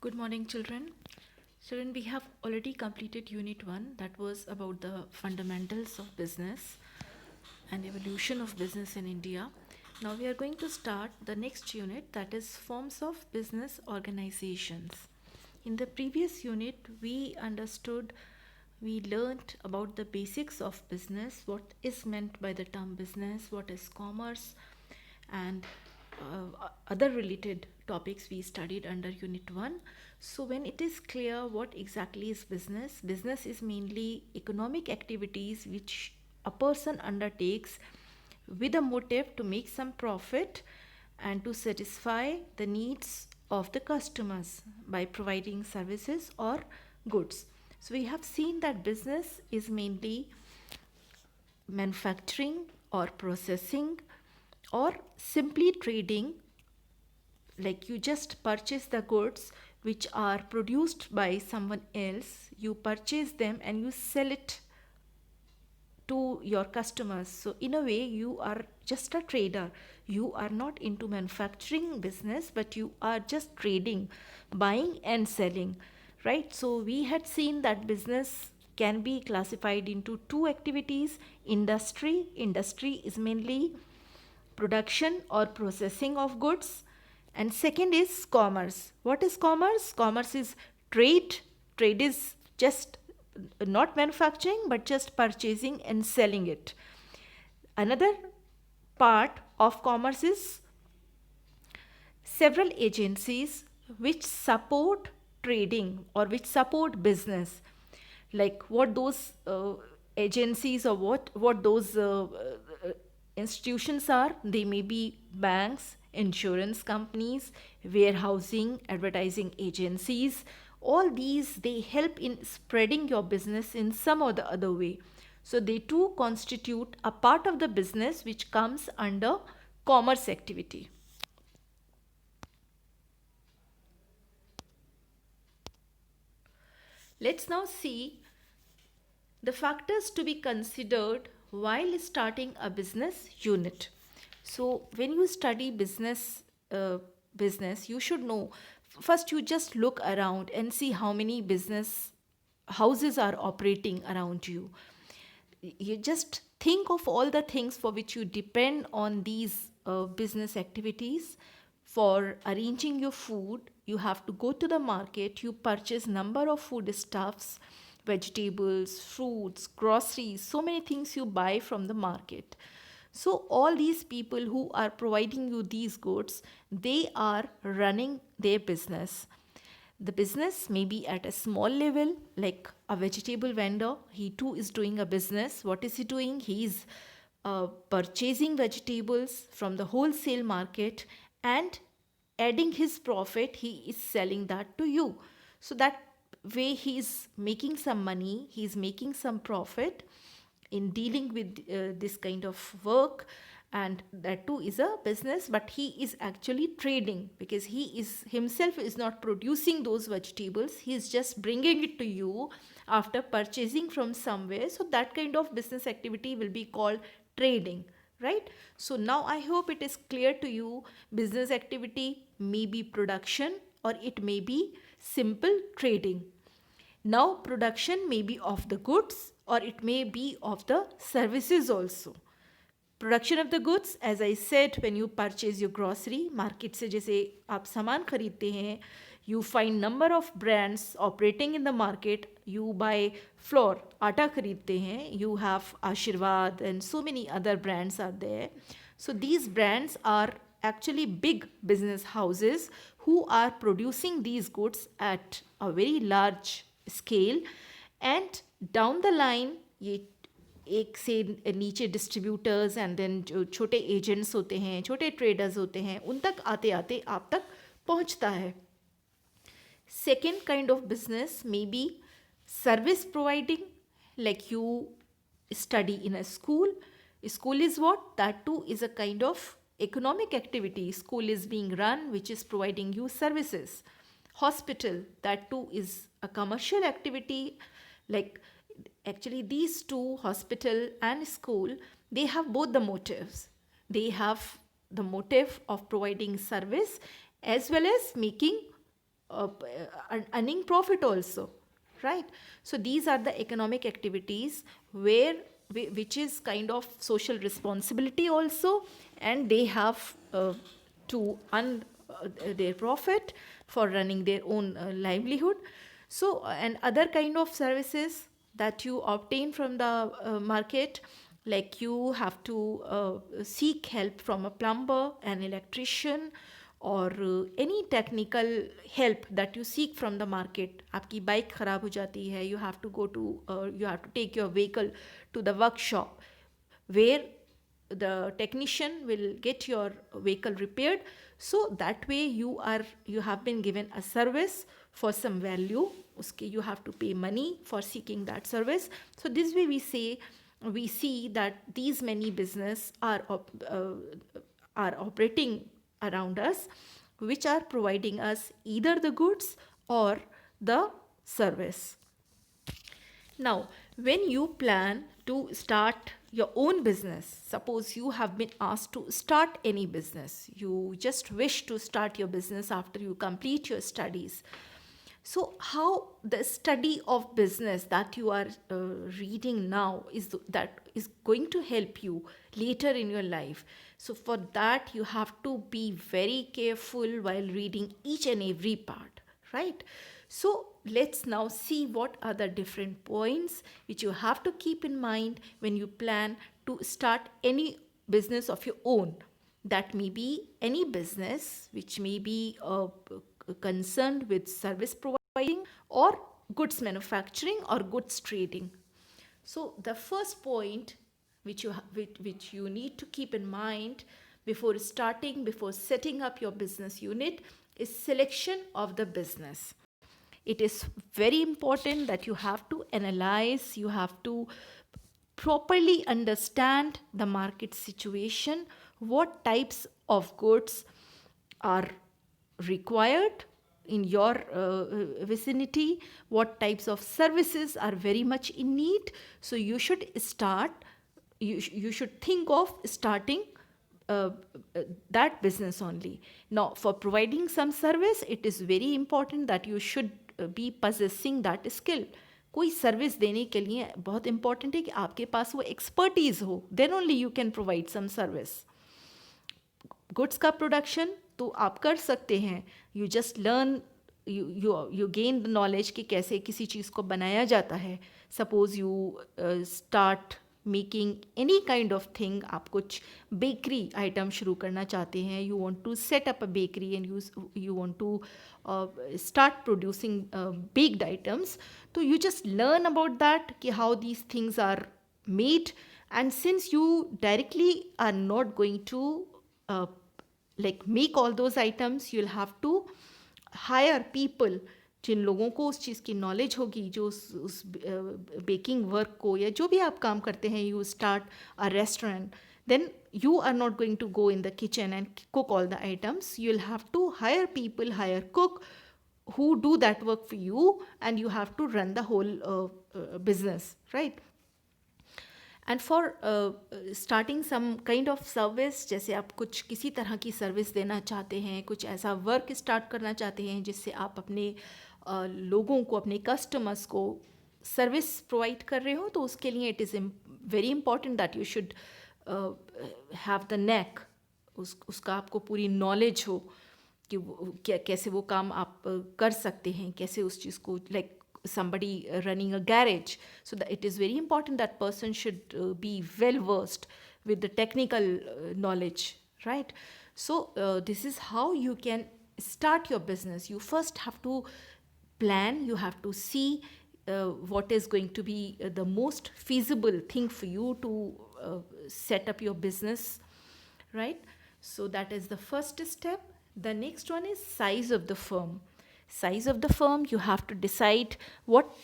Good morning, children. Children, we have already completed Unit 1, that was about the fundamentals of business and evolution of business in India. Now we are going to start the next unit, that is forms of business organizations. In the previous unit, we learned about the basics of business, what is meant by the term business, what is commerce, and other related topics we studied under unit 1. So when it is clear what exactly is business is mainly economic activities which a person undertakes with a motive to make some profit and to satisfy the needs of the customers by providing services or goods. So we have seen that business is mainly manufacturing or processing or simply trading, like you just purchase the goods which are produced by someone else, you purchase them and you sell it to your customers. So in a way you are just a trader, you are not into manufacturing business but you are just trading, buying and selling, right? So we had seen that business can be classified into two activities. Industry is mainly production or processing of goods, and second is commerce. What is commerce? Commerce is trade. Trade is just not manufacturing but just purchasing and selling it. Another part of commerce is several agencies which support trading or which support business, like what those agencies or what those institutions are. They may be banks, insurance companies, warehousing, advertising agencies. All these, they help in spreading your business in some or the other way. So they too constitute a part of the business which comes under commerce activity. Let's now see the factors to be considered while starting a business unit. So when you study business, you should know, first you just look around and see how many business houses are operating around you. You just think of all the things for which you depend on these business activities. For arranging your food, you have to go to the market, you purchase number of foodstuffs, vegetables, fruits, groceries, so many things you buy from the market. So all these people who are providing you these goods, they are running their business. The business may be at a small level, like a vegetable vendor. He too is doing a business. What is he doing? He is purchasing vegetables from the wholesale market and adding his profit. He is selling that to you. So that way he is making some money. He is making some profit in dealing with this kind of work, and that too is a business, but he is actually trading because he is himself is not producing those vegetables, he is just bringing it to you after purchasing from somewhere. So that kind of business activity will be called trading, right? So now I hope it is clear to you. Business activity may be production or it may be simple trading. Now, production may be of the goods or it may be of the services also. Production of the goods, as I said, when you purchase your grocery, market से जैसे आप सामान खरीदते हैं, you find number of brands operating in the market. You buy flour, आटा खरीदते हैं, you have Aashirvaad and so many other brands are there. So these brands are actually big business houses who are producing these goods at a very large scale, and down the line ये एक से नीचे distributors and then जो छोटे agents होते हैं, छोटे traders होते हैं, उन तक आते आते आप तक पहुंचता है. Second kind of business may be service providing, like you study in a school. School is what? That too is a kind of economic activity. School is being run which is providing you services. Hospital, that too is a commercial activity. Like actually these two, hospital and school, they have both the motives. They have the motive of providing service as well as making earning profit also, right? So these are the economic activities where which is kind of social responsibility also, and they have to earn their profit for running their own livelihood. So and other kind of services that you obtain from the market, like you have to seek help from a plumber, an electrician, or any technical help that you seek from the market. आपकी bike ख़राब हो जाती है, you have to go to you have to take your vehicle to the workshop where the technician will get your vehicle repaired. So that way you have been given a service for some value. Uske you have to pay money for seeking that service. So this way we see that these many business are operating around us, which are providing us either the goods or the service. Now, when you plan to start your own business, suppose you have been asked to start any business, you just wish to start your business after you complete your studies. So, how the study of business that you are reading now that is going to help you later in your life. So, for that, you have to be very careful while reading each and every part, right? So, let's now see what are the different points which you have to keep in mind when you plan to start any business of your own. That may be any business which may be concerned with service providing or goods manufacturing or goods trading. So the first point which you need to keep in mind before setting up your business unit is selection of the business. It is very important that you have to analyze, you have to properly understand the market situation, what types of goods are required in your vicinity, what types of services are very much in need. So you should you should think of starting uh, that business only. Now, for providing some service, it is very important that you should be possessing that skill. कोई service देने के लिए बहुत important है कि आपके पास वो expertise हो, then only you can provide some service. Goods का प्रोडक्शन तो आप कर सकते हैं, you just learn, you gain the knowledge कि कैसे किसी चीज़ को बनाया जाता है. Suppose you start making any kind of thing, आप कुछ बेकरी आइटम शुरू करना चाहते हैं, you want to set up a bakery and you want to start producing baked items. So you just learn about that, ki how these things are made, and since you directly are not going to uh, like make all those items, you'll have to hire people जिन लोगों को उस चीज़ की knowledge होगी, जो उस baking work को या जो भी आप काम करते हैं. You start a restaurant, then you are not going to go in the kitchen and cook all the items. You'll have to hire people, hire cook who do that work for you, and you have to run the whole business, right? And for starting some kind of service, जैसे आप कुछ किसी तरह की service देना चाहते हैं, कुछ ऐसा वर्क स्टार्ट करना चाहते हैं जिससे आप अपने लोगों को, अपने कस्टमर्स को सर्विस प्रोवाइड कर रहे हो, तो उसके लिए it is very important that you should have the neck, उसका आपको पूरी नॉलेज हो कि कैसे वो काम आप कर सकते हैं, कैसे उस चीज़ को, like somebody running a garage. So that it is very important that person should be well versed with the technical knowledge, right? So this is how you can start your business. You first have to plan, you have to see what is going to be the most feasible thing for you to set up your business, right? So that is the first step. The next one is size of the firm. Size of the firm, you have to decide what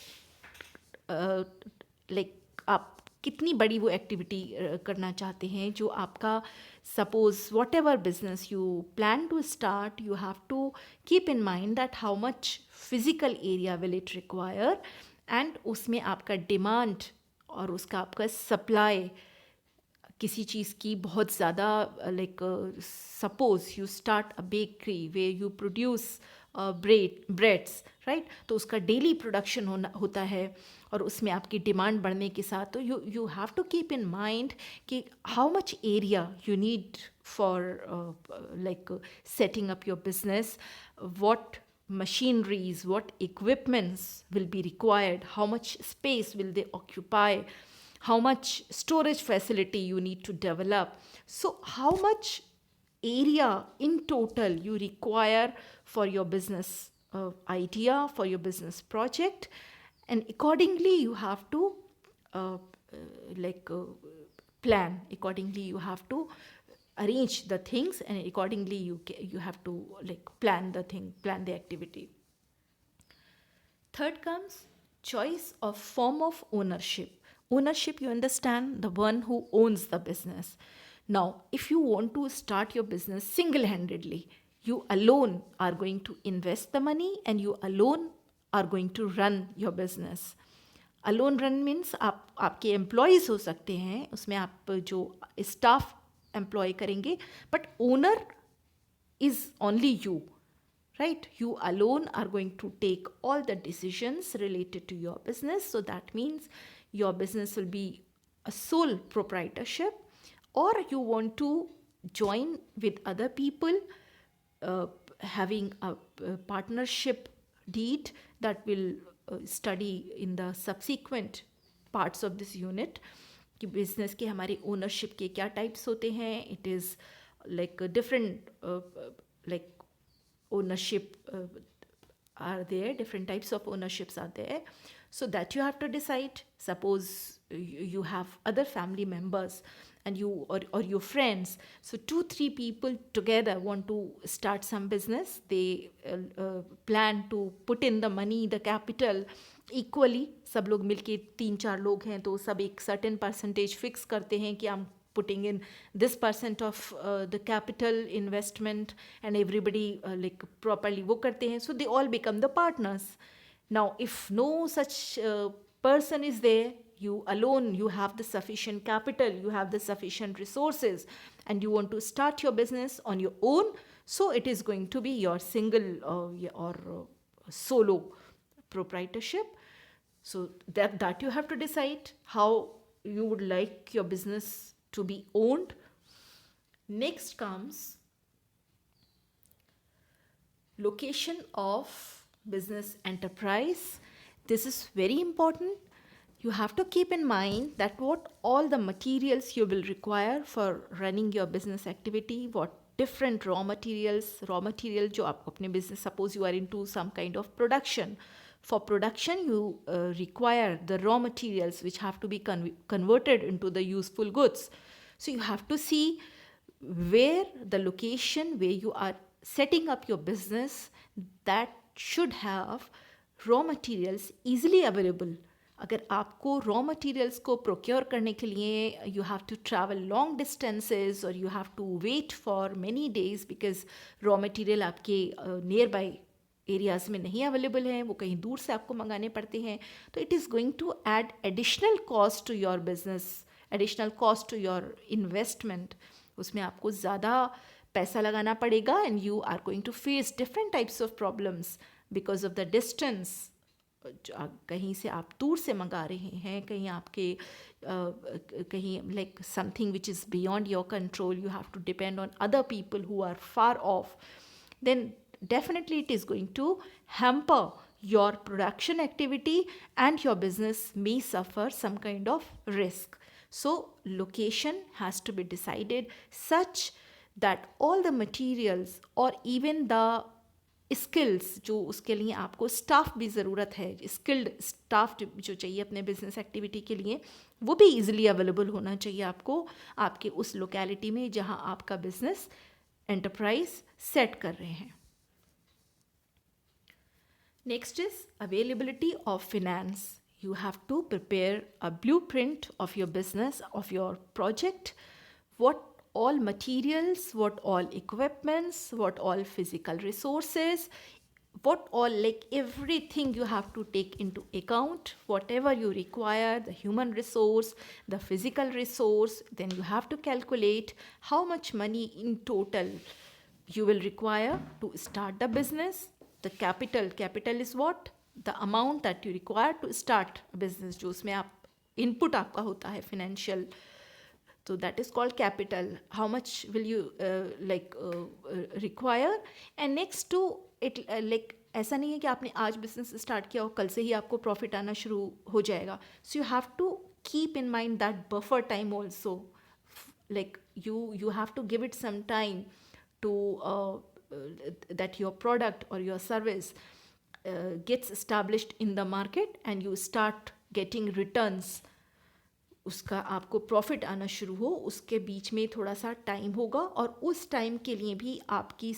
like आप कितनी बड़ी वो activity करना चाहते हैं जो आपका, suppose whatever business you plan to start, you have to keep in mind that how much physical area will it require, and उसमें आपका डिमांड और उसका आपका सप्लाई किसी चीज़ की बहुत ज़्यादा, like suppose you start a bakery way you produce breads, right, तो उसका डेली प्रोडक्शन होता है और उसमें आपकी डिमांड बढ़ने के साथ, तो you have to keep in mind कि how much area you need for like setting up your business, what machineries, what equipments will be required, how much space will they occupy, how much storage facility you need to develop, so how much area in total you require for your business idea, for your business project, and accordingly you have to uh, like plan, accordingly you have to arrange the things, and accordingly you have to like plan the activity. Third comes choice of form of ownership. Ownership, you understand, the one who owns the business. Now, if you want to start your business single handedly, you alone are going to invest the money and you alone are going to run your business. Alone run means आपके employees हो सकते हैं, उसमें आप जो staff employ करेंगे, but owner is only you, right? You alone are going to take all the decisions related to your business. So that means your business will be a sole proprietorship, or you want to join with other people, having a partnership deed that will study in the subsequent parts of this unit कि business के हमारे ownership के क्या types होते हैं. It is like different like ownership are there, different types of ownerships are there, so that you have to decide. Suppose you have other family members and you or your friends, so 2-3 people together want to start some business, they plan to put in the money, the capital equally. सब लोग मिलके 3-4 लोग हैं तो सब एक certain percentage fix करते हैं कि हम putting in this % of the capital investment, and everybody like properly wo karte hain, so they all become the partners. Now if no such person is there, you alone, you have the sufficient capital, you have the sufficient resources, and you want to start your business on your own, so it is going to be your single or solo proprietorship. So that you have to decide how you would like your business to be owned. Next comes location of business enterprise. This is very important. You have to keep in mind that what all the materials you will require for running your business activity, what different raw material जो आप अपने business, suppose you are into some kind of production. For production, you require the raw materials which have to be converted into the useful goods. So you have to see where the location where you are setting up your business, that should have raw materials easily available. अगर आपको raw materials को procure करने के लिए you have to travel long distances और you have to wait for many days because raw material आपके nearby areas में नहीं अवेलेबल हैं, वो कहीं दूर से आपको मंगाने पड़ते हैं, तो it is going to add additional cost to your business, additional cost to your investment. उसमें आपको ज़्यादा पैसा लगाना पड़ेगा and you are going to face different types of problems because of the distance. कहीं से आप दूर से मंगा रहे हैं, कहीं आपके कहीं like something which is beyond your control, you have to depend on other people who are far off, then definitely it is going to hamper your production activity and your business may suffer some kind of risk. So location has to be decided such that all the materials or even the skills, जो उसके लिए आपको staff भी ज़रूरत है, skilled staff जो चाहिए अपने बिजनेस एक्टिविटी के लिए, वो भी ईजिली अवेलेबल होना चाहिए आपको आपके उस लोकेलिटी में जहाँ आपका बिजनेस एंटरप्राइज सेट कर रहे हैं. Next is availability of finance. You have to prepare a blueprint of your business, of your project, what all materials, what all equipments, what all physical resources, what all like everything you have to take into account, whatever you require, the human resource, the physical resource, then you have to calculate how much money in total you will require to start the business. the capital is what? The amount that you require to start a business, जो उसमें आप input आपका होता है financial, so that is called capital. How much will you require? And next to it, like ऐसा नहीं है कि आपने आज बिजनेस स्टार्ट किया और कल से ही आपको प्रॉफिट आना शुरू हो जाएगा. So you have to keep in mind that buffer time also. Like you have to give it some time to that your product or your service gets established in the market and you start getting returns. उसका आपको profit आना शुरू हो, उसके बीच में थोड़ा सा time होगा और उस टाइम के लिए भी आपकी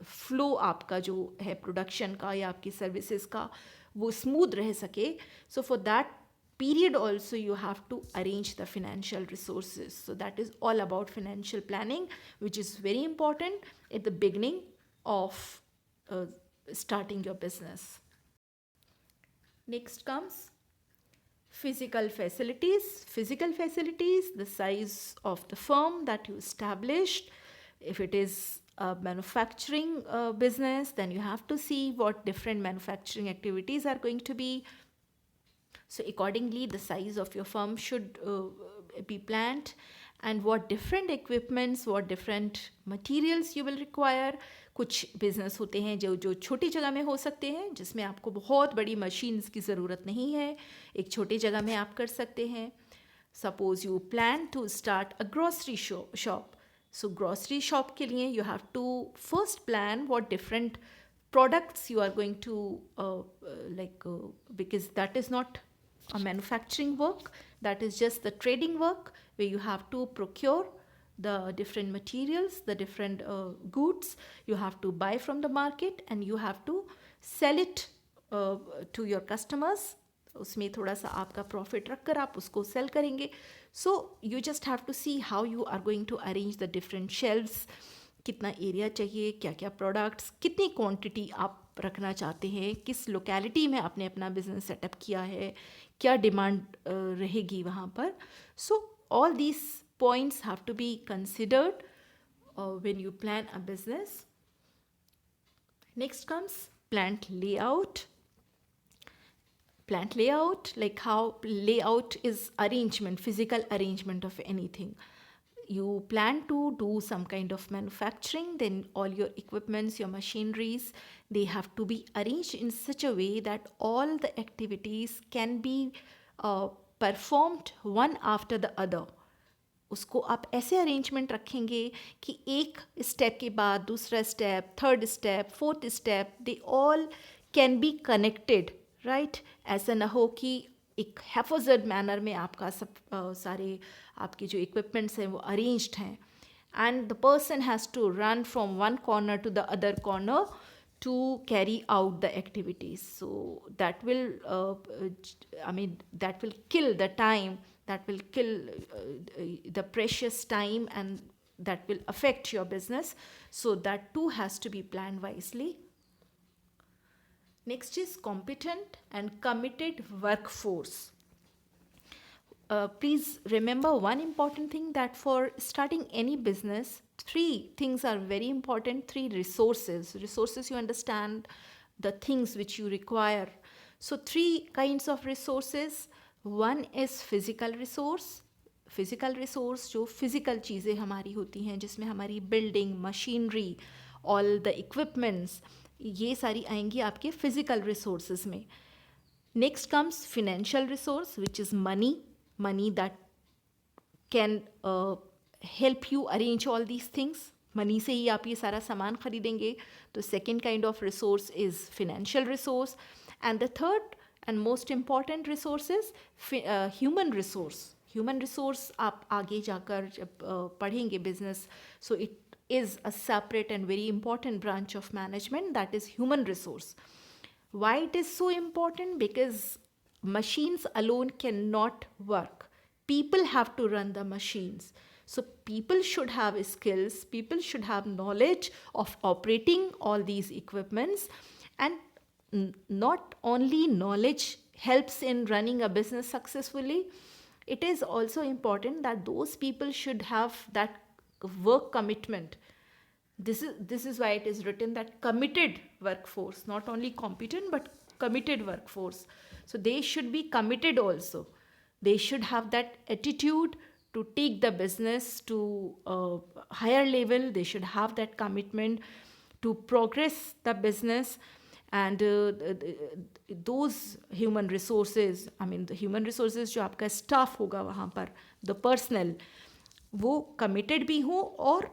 फ्लो आपका जो है प्रोडक्शन का या आपकी सर्विसेज का वो स्मूथ रह सके. So for that period also you have to arrange the financial resources. So that is all about financial planning, which is very important at the beginning of starting your business. Next comes physical facilities. Physical facilities, the size of the firm that you established. If it is a manufacturing business, then you have to see what different manufacturing activities are going to be. So accordingly, the size of your firm should be planned, and what different equipments, what different materials you will require. कुछ business होते हैं जो छोटी जगह में हो सकते हैं, जिसमें आपको बहुत बड़ी मशीन्स की ज़रूरत नहीं है, एक छोटी जगह में आप कर सकते हैं. Suppose you plan to start a grocery shop. So grocery shop के लिए you have to first plan what different products you are going to because that is not a manufacturing work, that is just the trading work where you have to procure the different materials, the different goods you have to buy from the market and you have to sell it to your customers. उसमें थोड़ा सा आपका profit रख कर आप उसको sell करेंगे. So you just have to see how you are going to arrange the different shelves, कितना एरिया चाहिए, क्या क्या प्रोडक्ट्स, कितनी क्वांटिटी आप रखना चाहते हैं, किस लोकेलिटी में आपने अपना बिजनेस सेटअप किया है, क्या डिमांड रहेगी वहाँ पर. So all these points have to be considered when you plan a business. Next comes plant layout. Plant layout, like how layout is arrangement, physical arrangement of anything. You plan to do some kind of manufacturing, then all your equipments, your machineries, they have to be arranged in such a way that all the activities can be performed one after the other. उसको आप ऐसे arrangement रखेंगे कि एक step के बाद दूसरा step, third step, fourth step, they all can be connected, right. ऐसा ना हो कि एक हैफोजर्ड मैनर में आपका सब सारे आपके जो इक्विपमेंट्स हैं वो अरेंज्ड हैं and the person has to run from one corner to the other corner to carry out the activities. So that will that will kill the time, that will kill the precious time, and that will affect your business. So that too has to be planned wisely. Next is competent and committed workforce. Please remember one important thing, that for starting any business, three things are very important. Three resources, you understand the things which you require. So three kinds of resources. One is physical resource. Physical resource जो physical चीज़ें हमारी होती हैं, जिसमें हमारी building, machinery, all the equipments, ये सारी आएंगी आपके फिजिकल रिसोर्सेज में. Next comes financial resource, which is money that can help you arrange all these things. Money से ही आप ये सारा सामान खरीदेंगे. तो second kind of resource is financial resource. And the third and most important resource is human resource. Human resource आप आगे जाकर जब पढ़ेंगे business, so it is a separate and very important branch of management, that is human resource. Why it is so important? Because machines alone cannot work. People have to run the machines. So people should have skills, people should have knowledge of operating all these equipments. And not only knowledge helps in running a business successfully, it is also important that those people should have that work commitment. This is why it is written that committed workforce, not only competent but committed workforce. So they should be committed also. They should have that attitude to take the business to a higher level. They should have that commitment to progress the business. And those human resources, I mean the human resources जो आपका staff होगा वहाँ पर, the personnel, वो committed भी हो और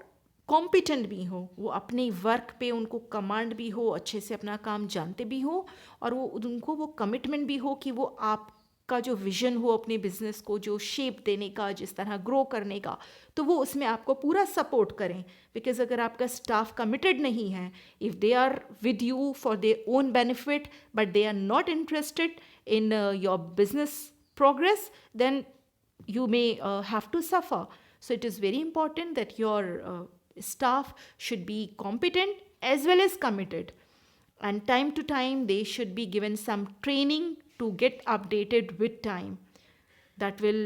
competent भी हो, वो अपने वर्क पे उनको कमांड भी हो, अच्छे से अपना काम जानते भी हो, और वो उनको वो कमिटमेंट भी हो कि वो आपका जो विजन हो अपने बिजनेस को जो शेप देने का, जिस तरह ग्रो करने का, तो वो उसमें आपको पूरा सपोर्ट करें. बिकॉज अगर आपका स्टाफ कमिटेड नहीं है, if they are with you for their own benefit but they are not interested in your business progress, then you may have to suffer. So it is very important that your staff should be competent as well as committed, and time to time they should be given some training to get updated with time. That will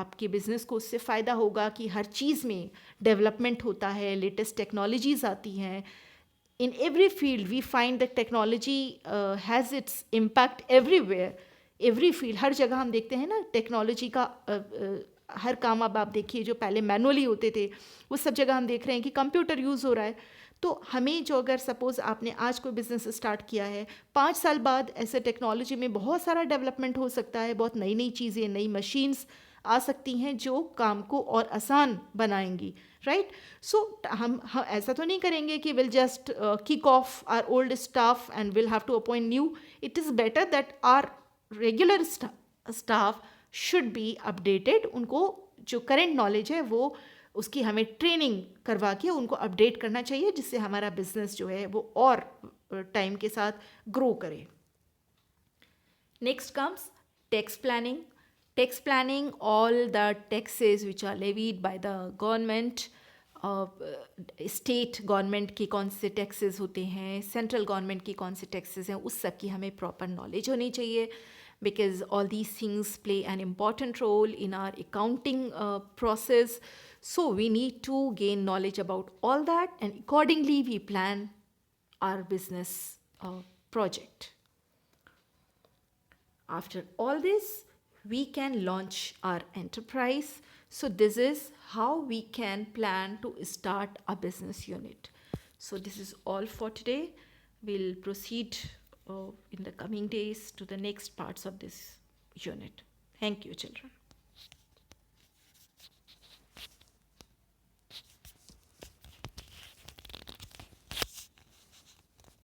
आपके business को उससे फ़ायदा होगा कि हर चीज़ में development होता है, latest technologies आती हैं. In every field we find that technology has its impact everywhere. Every field, हर जगह हम देखते हैं ना टेक्नोलॉजी का. हर काम अब आप देखिए जो पहले मैनुअली होते थे, वो सब जगह हम देख रहे हैं कि कंप्यूटर यूज़ हो रहा है. तो हमें जो, अगर सपोज़ आपने आज कोई बिज़नेस स्टार्ट किया है, 5 साल बाद ऐसे टेक्नोलॉजी में बहुत सारा डेवलपमेंट हो सकता है, बहुत नई नई चीज़ें, नई मशीन्स आ सकती हैं जो काम को और आसान बनाएंगी. राइट. सो हम ऐसा तो नहीं करेंगे कि will just kick off our old staff and will have to appoint new. It is better that our regular staff should be updated. उनको जो करेंट नॉलेज है वो उसकी हमें ट्रेनिंग करवा के उनको अपडेट करना चाहिए, जिससे हमारा बिजनेस जो है वो और टाइम के साथ ग्रो करे. Next comes tax planning. Tax planning, all the taxes which are levied by the government, state government के कौन से टैक्सेस होते हैं, सेंट्रल गवर्नमेंट के कौन से टैक्सेस हैं, उस सब की हमें प्रॉपर नॉलेज होनी चाहिए. Because all these things play an important role in our accounting process. So we need to gain knowledge about all that, and accordingly we plan our business project. After all this, we can launch our enterprise. So this is how we can plan to start a business unit. So this is all for today. We'll proceed in the coming days to the next parts of this unit. Thank you, children.